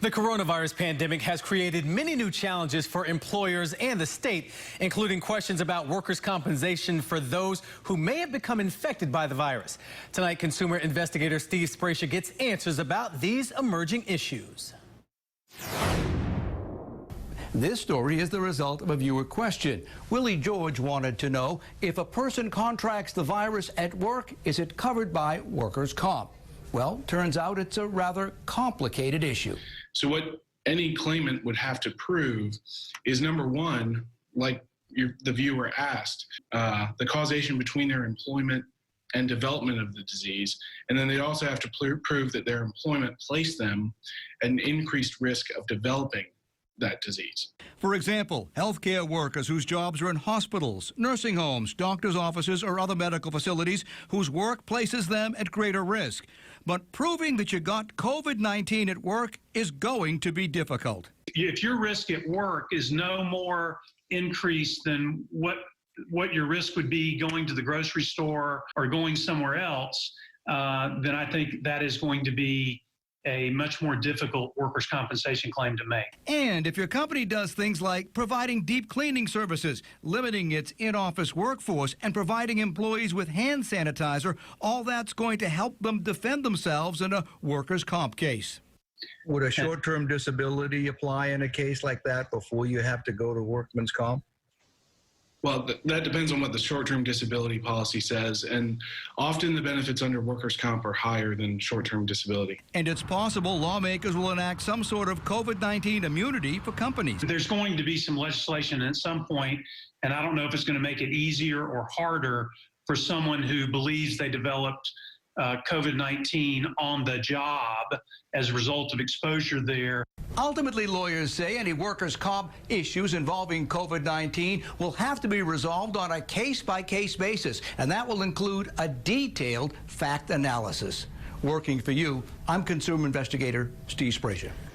The coronavirus pandemic has created many new challenges for employers and the state, including questions about workers' compensation for those who may have become infected by the virus. Tonight, consumer investigator Steve Spraccia gets answers about these emerging issues. This story is the result of a viewer question. Willie George wanted to know, if a person contracts the virus at work, is it covered by workers' comp? Well, turns out it's a rather complicated issue. So what any claimant would have to prove is, number one, like the viewer asked, the causation between their employment and development of the disease. And then they also have to prove that their employment placed them at an increased risk of developing that disease. For example, healthcare workers whose jobs are in hospitals, nursing homes, doctors' offices, or other medical facilities whose work places them at greater risk. But proving that you got COVID-19 at work is going to be difficult. If your risk at work is no more increased than what your risk would be going to the grocery store or going somewhere else, then I think that is going to be a much more difficult workers' compensation claim to make. And if your company does things like providing deep cleaning services, limiting its in-office workforce, and providing employees with hand sanitizer, all that's going to help them defend themselves in a workers' comp case. Would a short-term disability apply in a case like that before you have to go to workman's comp? Well, that depends on what the short-term disability policy says, and often the benefits under workers' comp are higher than short-term disability. And it's possible lawmakers will enact some sort of COVID-19 immunity for companies. There's going to be some legislation at some point, and I don't know if it's going to make it easier or harder for someone who believes they developed COVID-19 on the job as a result of exposure there. Ultimately, lawyers say any workers' comp issues involving COVID-19 will have to be resolved on a case-by-case basis, and that will include a detailed fact analysis. Working for you, I'm consumer investigator Steve Spraccia.